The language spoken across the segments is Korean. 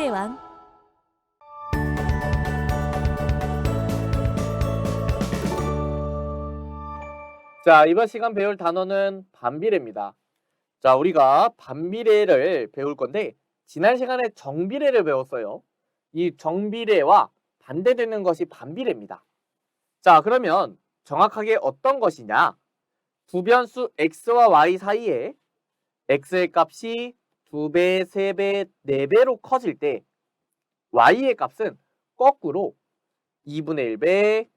반비례의 왕. 자, 이번 시간 배울 단어는 반비례입니다. 자, 우리가 반비례를 배울 건데 지난 시간에 정비례를 배웠어요. 이 정비례와 반대되는 것이 반비례입니다. 자, 그러면 정확하게 어떤 것이냐? 두 변수 x와 y 사이에 x의 값이 2배, 3배, 4배로 커질 때 y의 값은 거꾸로 2분의 1배,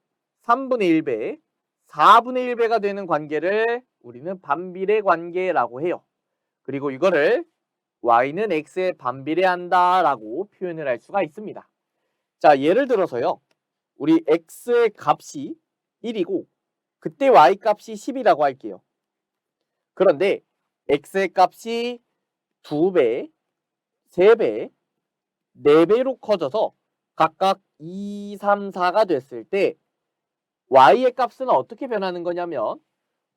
3분의 1배, 4분의 1배가 되는 관계를 우리는 반비례 관계라고 해요. 그리고 이거를 y는 x에 반비례한다 라고 표현을 할 수가 있습니다. 자, 예를 들어서요. 우리 x의 값이 1이고 그때 y 값이 10이라고 할게요. 그런데 x의 값이 2배, 3배, 4배로 커져서 각각 2, 3, 4가 됐을 때 y의 값은 어떻게 변하는 거냐면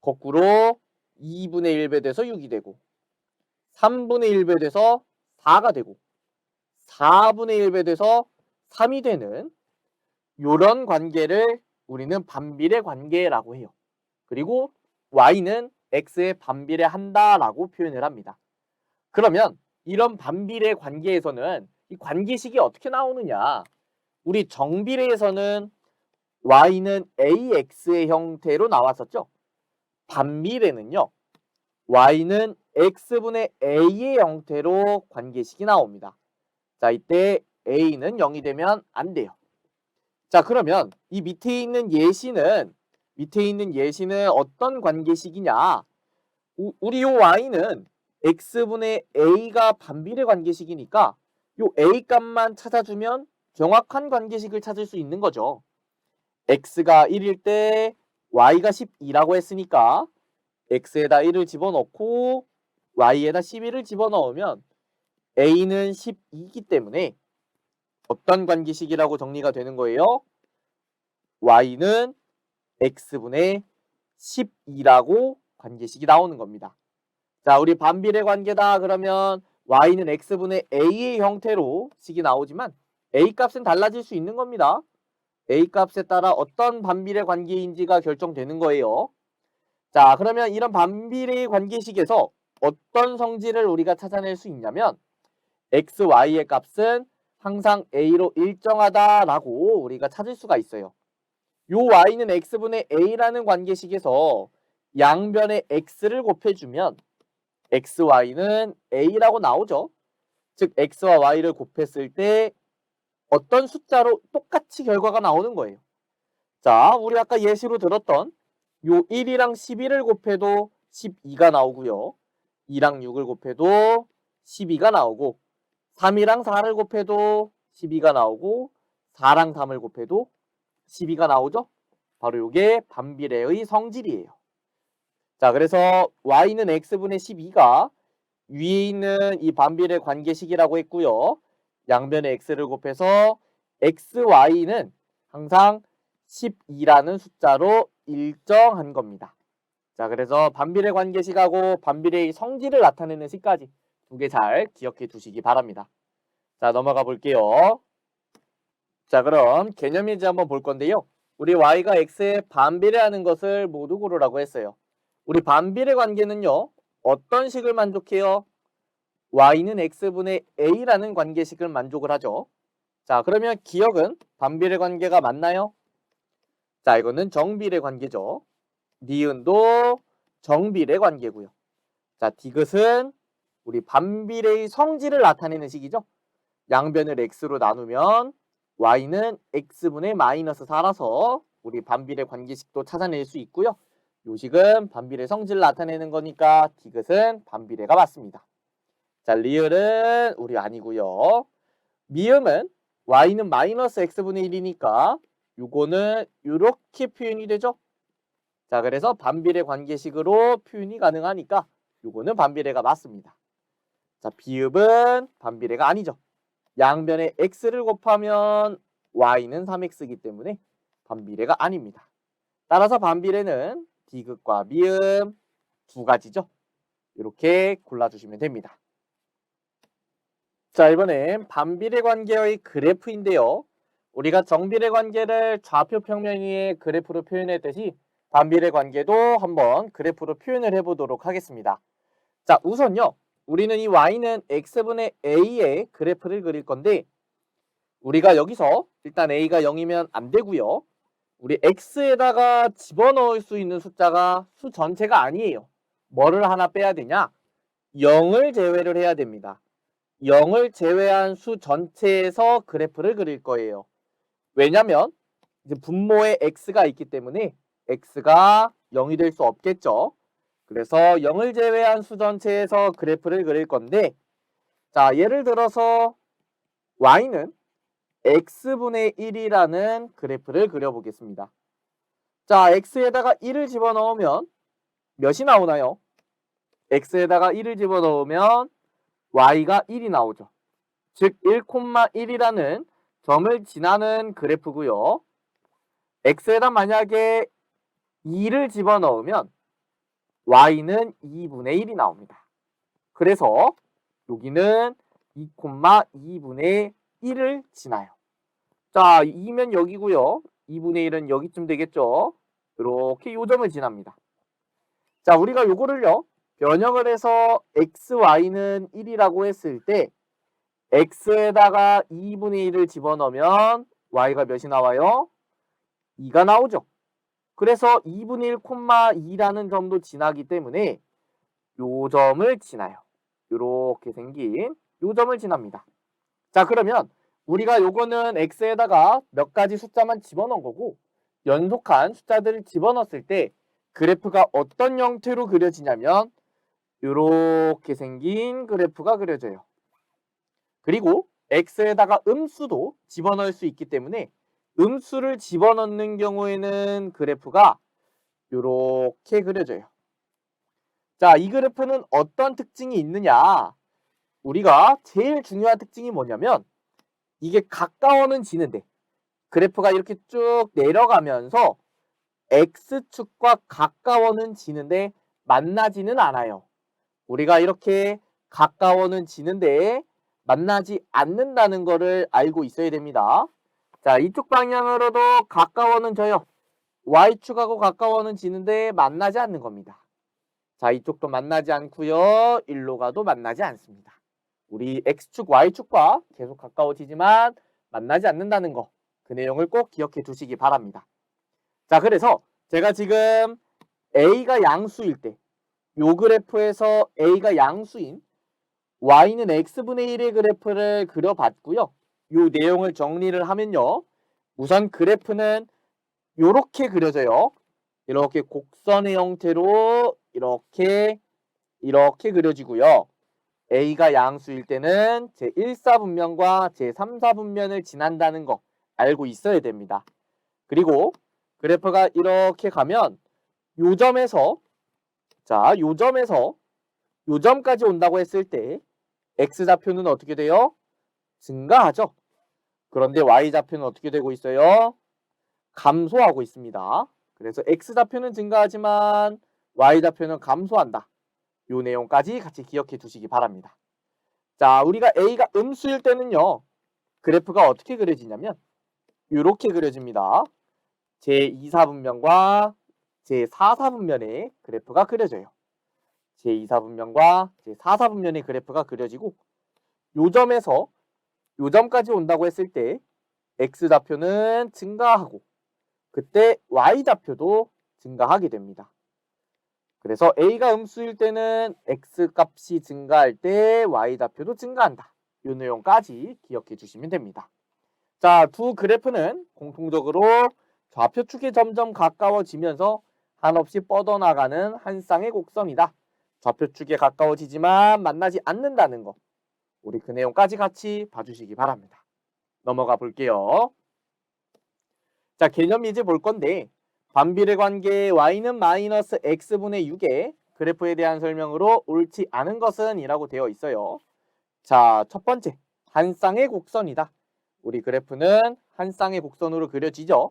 거꾸로 2분의 1배 돼서 6이 되고 3분의 1배 돼서 4가 되고 4분의 1배 돼서 3이 되는 이런 관계를 우리는 반비례 관계라고 해요. 그리고 y는 x에 반비례한다 라고 표현을 합니다. 그러면 이런 반비례 관계에서는 이 관계식이 어떻게 나오느냐? 우리 정비례에서는 y는 ax의 형태로 나왔었죠. 반비례는요. y는 x분의 a의 형태로 관계식이 나옵니다. 자, 이때 a는 0이 되면 안 돼요. 자, 그러면 이 밑에 있는 예시는 어떤 관계식이냐? 우리 요 y는 x분의 a가 반비례 관계식이니까 요 a 값만 찾아주면 정확한 관계식을 찾을 수 있는 거죠. x가 1일 때 y가 12라고 했으니까 x에다 1을 집어넣고 y에다 11을 집어넣으면 a는 12이기 때문에 어떤 관계식이라고 정리가 되는 거예요? y는 x분의 12라고 관계식이 나오는 겁니다. 자, 우리 반비례 관계다 그러면 y는 x분의 a의 형태로 식이 나오지만 a 값은 달라질 수 있는 겁니다. a 값에 따라 어떤 반비례 관계인지가 결정되는 거예요. 자, 그러면 이런 반비례 관계식에서 어떤 성질을 우리가 찾아낼 수 있냐면 x, y의 값은 항상 a로 일정하다라고 우리가 찾을 수가 있어요. 요 y는 x분의 a라는 관계식에서 양변에 x를 곱해주면 x, y는 a라고 나오죠. 즉 x와 y를 곱했을 때 어떤 숫자로 똑같이 결과가 나오는 거예요. 자, 우리 아까 예시로 들었던 요 1이랑 11을 곱해도 12가 나오고요. 2랑 6을 곱해도 12가 나오고 3이랑 4를 곱해도 12가 나오고 4랑 3을 곱해도 12가 나오죠. 바로 요게 반비례의 성질이에요. 자, 그래서 y는 x분의 12가 위에 있는 이 반비례 관계식이라고 했고요. 양변에 x를 곱해서 xy는 항상 12라는 숫자로 일정한 겁니다. 자, 그래서 반비례 관계식하고 반비례의 성질을 나타내는 식까지 두 개 잘 기억해 두시기 바랍니다. 자, 넘어가 볼게요. 자, 그럼 개념인지 한번 볼 건데요. 우리 y가 x에 반비례하는 것을 모두 고르라고 했어요. 우리 반비례 관계는요. 어떤 식을 만족해요? y는 x분의 a라는 관계식을 만족을 하죠. 자, 그러면 기억은 반비례 관계가 맞나요? 자, 이거는 정비례 관계죠. 니은도 정비례 관계고요. 자, 디귿은 우리 반비례의 성질을 나타내는 식이죠. 양변을 x로 나누면 y는 x분의 마이너스 4라서 우리 반비례 관계식도 찾아낼 수 있고요. 요 식은 반비례 성질을 나타내는 거니까 디귿은 반비례가 맞습니다. 자, 리을은 우리 아니고요. 미음은 y는 마이너스 x분의 1이니까 요거는 이렇게 표현이 되죠. 자, 그래서 반비례 관계식으로 표현이 가능하니까 요거는 반비례가 맞습니다. 자, 비읍은 반비례가 아니죠. 양변에 x를 곱하면 y는 3x이기 때문에 반비례가 아닙니다. 따라서 반비례는 디귿과 미음 두 가지죠. 이렇게 골라주시면 됩니다. 자, 이번엔 반비례 관계의 그래프인데요. 우리가 정비례 관계를 좌표 평면 위의 그래프로 표현했듯이 반비례 관계도 한번 그래프로 표현을 해보도록 하겠습니다. 자, 우선요. 우리는 이 y는 x분의 a의 그래프를 그릴 건데 우리가 여기서 일단 a가 0이면 안 되고요. 우리 x에다가 집어넣을 수 있는 숫자가 수 전체가 아니에요. 뭐를 하나 빼야 되냐? 0을 제외를 해야 됩니다. 0을 제외한 수 전체에서 그래프를 그릴 거예요. 왜냐면 이제 분모에 x가 있기 때문에 x가 0이 될 수 없겠죠. 그래서 0을 제외한 수 전체에서 그래프를 그릴 건데 자, 예를 들어서 y는 x분의 1이라는 그래프를 그려보겠습니다. 자, x에다가 1을 집어넣으면 몇이 나오나요? x에다가 1을 집어넣으면 y가 1이 나오죠. 즉 1,1이라는 점을 지나는 그래프고요. x에다 만약에 2를 집어넣으면 y는 2분의 1이 나옵니다. 그래서 여기는 2,2분의 1을 지나요. 자, 2면 여기고요. 2분의 1은 여기쯤 되겠죠. 이렇게 요 점을 지납니다. 자, 우리가 요거를요. 변형을 해서 xy는 1이라고 했을 때 x에다가 2분의 1을 집어넣으면 y가 몇이 나와요? 2가 나오죠. 그래서 2분의 1, 2라는 점도 지나기 때문에 요 점을 지나요. 요렇게 생긴 요 점을 지납니다. 자, 그러면 우리가 요거는 x에다가 몇 가지 숫자만 집어넣은 거고 연속한 숫자들을 집어넣었을 때 그래프가 어떤 형태로 그려지냐면 요렇게 생긴 그래프가 그려져요. 그리고 x에다가 음수도 집어넣을 수 있기 때문에 음수를 집어넣는 경우에는 그래프가 요렇게 그려져요. 자, 이 그래프는 어떤 특징이 있느냐? 우리가 제일 중요한 특징이 뭐냐면 이게 가까워는 지는데 그래프가 이렇게 쭉 내려가면서 x축과 가까워는 지는데 만나지는 않아요. 우리가 이렇게 가까워는 지는데 만나지 않는다는 거를 알고 있어야 됩니다. 자, 이쪽 방향으로도 가까워는 져요. y축하고 가까워는 지는데 만나지 않는 겁니다. 자, 이쪽도 만나지 않고요. 일로 가도 만나지 않습니다. 우리 x축, y축과 계속 가까워지지만 만나지 않는다는 거. 그 내용을 꼭 기억해 두시기 바랍니다. 자, 그래서 제가 지금 a가 양수일 때 요 그래프에서 a가 양수인 y는 x분의 1의 그래프를 그려봤고요. 요 내용을 정리를 하면요. 우선 그래프는 요렇게 그려져요. 이렇게 곡선의 형태로 이렇게 그려지고요. a가 양수일 때는 제1사분면과 제3사분면을 지난다는 거 알고 있어야 됩니다. 그리고 그래프가 이렇게 가면 요 점에서 요 점까지 온다고 했을 때 x좌표는 어떻게 돼요? 증가하죠. 그런데 y좌표는 어떻게 되고 있어요? 감소하고 있습니다. 그래서 x좌표는 증가하지만 y좌표는 감소한다. 요 내용까지 같이 기억해 두시기 바랍니다. 자, 우리가 a가 음수일 때는요. 그래프가 어떻게 그려지냐면 이렇게 그려집니다. 제2사분면과 제4사분면의 그래프가 그려져요. 제2사분면과 제4사분면의 그래프가 그려지고 요 점에서 요 점까지 온다고 했을 때 x좌표는 증가하고 그때 y좌표도 증가하게 됩니다. 그래서 a가 음수일 때는 x값이 증가할 때 y좌표도 증가한다. 이 내용까지 기억해 주시면 됩니다. 자, 두 그래프는 공통적으로 좌표축에 점점 가까워지면서 한없이 뻗어나가는 한 쌍의 곡선이다. 좌표축에 가까워지지만 만나지 않는다는 거. 우리 그 내용까지 같이 봐주시기 바랍니다. 넘어가 볼게요. 자, 개념 이제 볼 건데 반비례 관계 y는 마이너스 x분의 6의 그래프에 대한 설명으로 옳지 않은 것은 이라고 되어 있어요. 자, 첫 번째, 한 쌍의 곡선이다. 우리 그래프는 한 쌍의 곡선으로 그려지죠.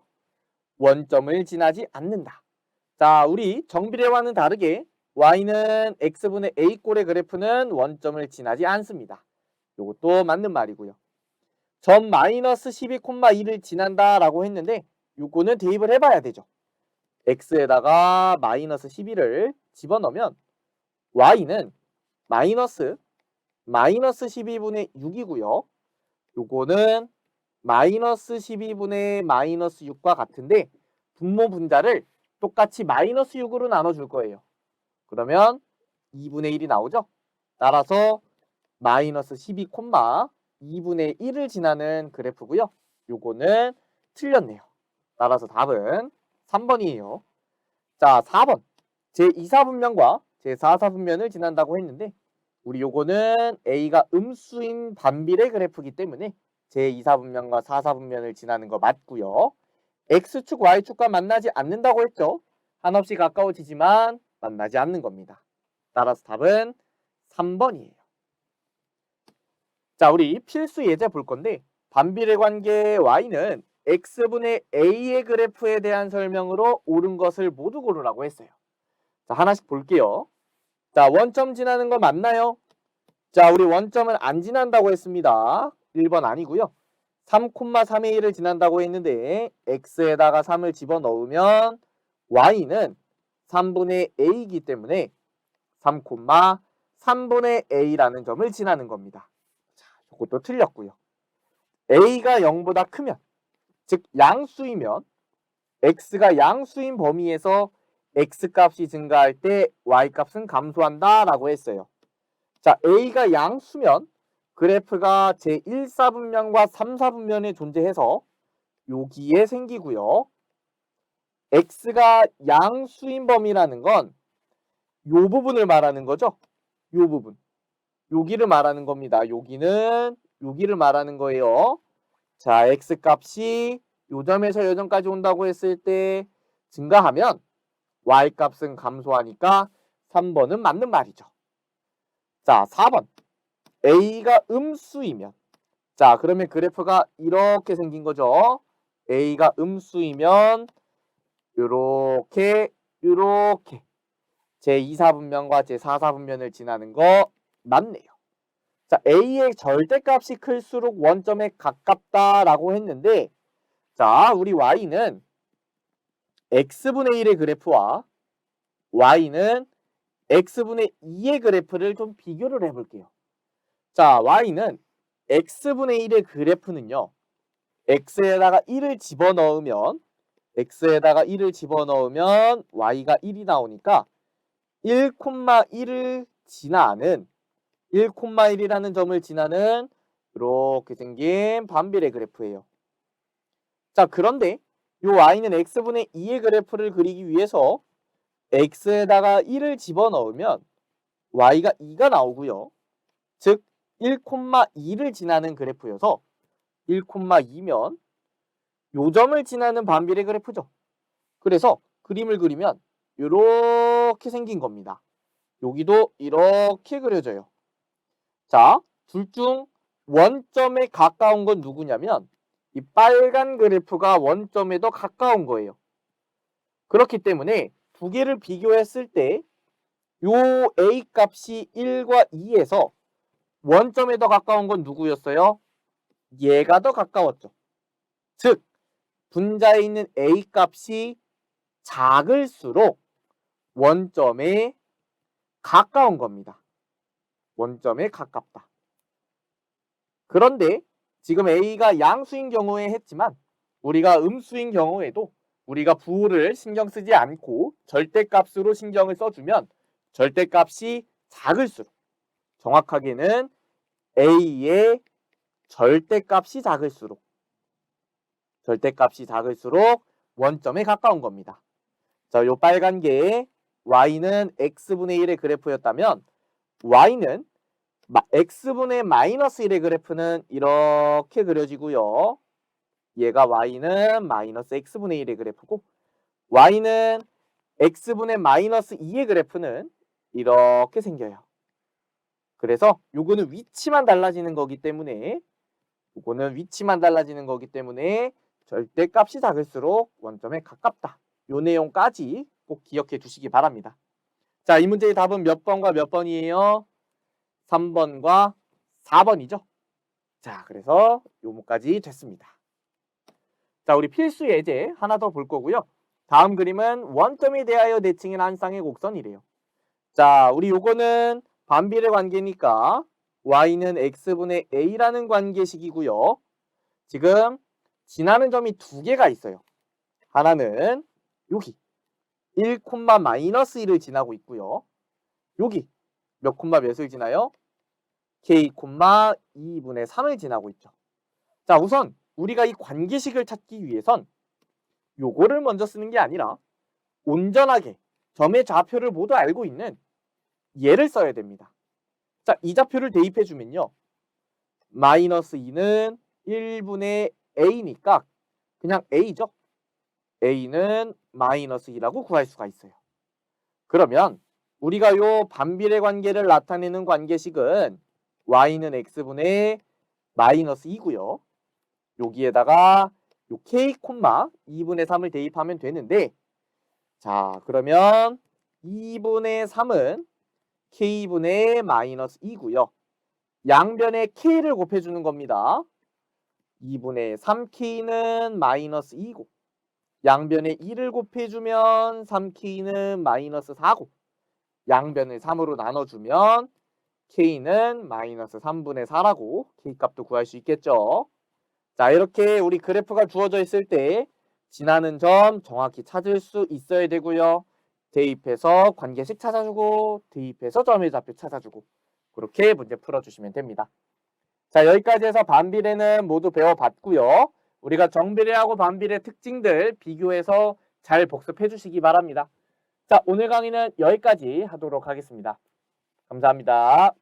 원점을 지나지 않는다. 자, 우리 정비례와는 다르게 y는 x분의 a꼴의 그래프는 원점을 지나지 않습니다. 요것도 맞는 말이고요. 점 마이너스 12,2를 지난다라고 했는데 요거는 대입을 해봐야 되죠. x에다가 마이너스 12를 집어넣으면 y는 마이너스 12분의 6이고요. 요거는 마이너스 12분의 마이너스 6과 같은데 분모 분자를 똑같이 마이너스 6으로 나눠줄 거예요. 그러면 2분의 1이 나오죠. 따라서 마이너스 12,2분의 1을 지나는 그래프고요. 요거는 틀렸네요. 따라서 답은 3번이에요. 자, 4번. 제2사분면과 제4사분면을 지난다고 했는데 우리 요거는 A가 음수인 반비례 그래프이기 때문에 제2사분면과 4사분면을 지나는 거 맞고요. X축, Y축과 만나지 않는다고 했죠. 한없이 가까워지지만 만나지 않는 겁니다. 따라서 답은 3번이에요. 자, 우리 필수 예제 볼 건데 반비례 관계 Y는 X분의 A의 그래프에 대한 설명으로 옳은 것을 모두 고르라고 했어요. 자, 하나씩 볼게요. 자, 원점 지나는 거 맞나요? 자, 우리 원점은 안 지난다고 했습니다. 1번 아니고요. 3,3의 1을 지난다고 했는데 x에다가 3을 집어넣으면 y는 3분의 a이기 때문에 3,3분의 a라는 점을 지나는 겁니다. 자, 이것도 틀렸고요. a가 0보다 크면, 즉 양수이면 x가 양수인 범위에서 x값이 증가할 때 y값은 감소한다 라고 했어요. 자, a가 양수면 그래프가 제1사분면과 3사분면에 존재해서 여기에 생기고요. x가 양수인 범위라는 건 요 부분을 말하는 거죠. 요 부분. 여기를 말하는 겁니다. 여기는 여기를 말하는 거예요. 자, x값이 요 점에서 요 점까지 온다고 했을 때 증가하면 y값은 감소하니까 3번은 맞는 말이죠. 자, 4번. a가 음수이면, 자, 그러면 그래프가 이렇게 생긴 거죠. a가 음수이면 요렇게 제2사분면과 제4사분면을 지나는 거 맞네요. 자, a의 절대값이 클수록 원점에 가깝다라고 했는데, 자, 우리 y는 x분의 1의 그래프와 y는 x분의 2의 그래프를 좀 비교를 해볼게요. 자, y는 x분의 1의 그래프는요. x에다가 1을 집어넣으면 y가 1이 나오니까 1,1을 지나는 1,1이라는 점을 지나는 이렇게 생긴 반비례 그래프예요. 자, 그런데 이 y는 x분의 2의 그래프를 그리기 위해서 x에다가 1을 집어넣으면 y가 2가 나오고요. 즉 1,2를 지나는 그래프여서 1,2면 요 점을 지나는 반비례 그래프죠. 그래서 그림을 그리면 이렇게 생긴 겁니다. 여기도 이렇게 그려져요. 자, 둘 중 원점에 가까운 건 누구냐면 이 빨간 그래프가 원점에 더 가까운 거예요. 그렇기 때문에 두 개를 비교했을 때 요 a 값이 1과 2에서 원점에 더 가까운 건 누구였어요? 얘가 더 가까웠죠. 즉 분자에 있는 a 값이 작을수록 원점에 가까운 겁니다. 원점에 가깝다. 그런데 지금 a가 양수인 경우에 했지만 우리가 음수인 경우에도 우리가 부호를 신경 쓰지 않고 절대값으로 신경을 써주면 절대값이 작을수록, 정확하게는 a의 절대값이 작을수록 원점에 가까운 겁니다. 자, 요 빨간 게 y는 x분의 1의 그래프였다면 y는 x분의 마이너스 1의 그래프는 이렇게 그려지고요. 얘가 y는 마이너스 x분의 1의 그래프고 y는 x분의 마이너스 2의 그래프는 이렇게 생겨요. 그래서 요거는 위치만 달라지는 거기 때문에 절대값이 작을수록 원점에 가깝다. 요 내용까지 꼭 기억해 두시기 바랍니다. 자, 이 문제의 답은 몇 번과 몇 번이에요? 3번과 4번이죠. 자, 그래서 요거까지 됐습니다. 자, 우리 필수 예제 하나 더 볼 거고요. 다음 그림은 원점에 대하여 대칭한 한 쌍의 곡선이래요. 자, 우리 요거는 반비례 관계니까 y는 x분의 a라는 관계식이고요. 지금 지나는 점이 두 개가 있어요. 하나는 여기 1, 마이너스 1을 지나고 있고요. 여기 몇 콤마 몇을 지나요? k, 2분의 3을 지나고 있죠. 자, 우선 우리가 이 관계식을 찾기 위해선 요거를 먼저 쓰는 게 아니라 온전하게 점의 좌표를 모두 알고 있는 얘를 써야 됩니다. 자, 이 좌표를 대입해 주면요. 마이너스 2는 1분의 a니까 그냥 a죠. a는 마이너스 2라고 구할 수가 있어요. 그러면 우리가 요 반비례 관계를 나타내는 관계식은 y는 x분의 마이너스 2고요. 여기에다가 요 k, 2분의 3을 대입하면 되는데, 자, 그러면 2분의 3은 k분의 마이너스 2고요. 양변에 k를 곱해주는 겁니다. 2분의 3k는 마이너스 2고 양변에 2를 곱해주면 3k는 마이너스 4고 양변을 3으로 나눠주면 k는 마이너스 3분의 4라고 k값도 구할 수 있겠죠. 자, 이렇게 우리 그래프가 주어져 있을 때 지나는 점 정확히 찾을 수 있어야 되고요. 대입해서 관계식 찾아주고 대입해서 점의 좌표 찾아주고 그렇게 문제 풀어주시면 됩니다. 자, 여기까지 해서 반비례는 모두 배워봤고요. 우리가 정비례하고 반비례 특징들 비교해서 잘 복습해 주시기 바랍니다. 자, 오늘 강의는 여기까지 하도록 하겠습니다. 감사합니다.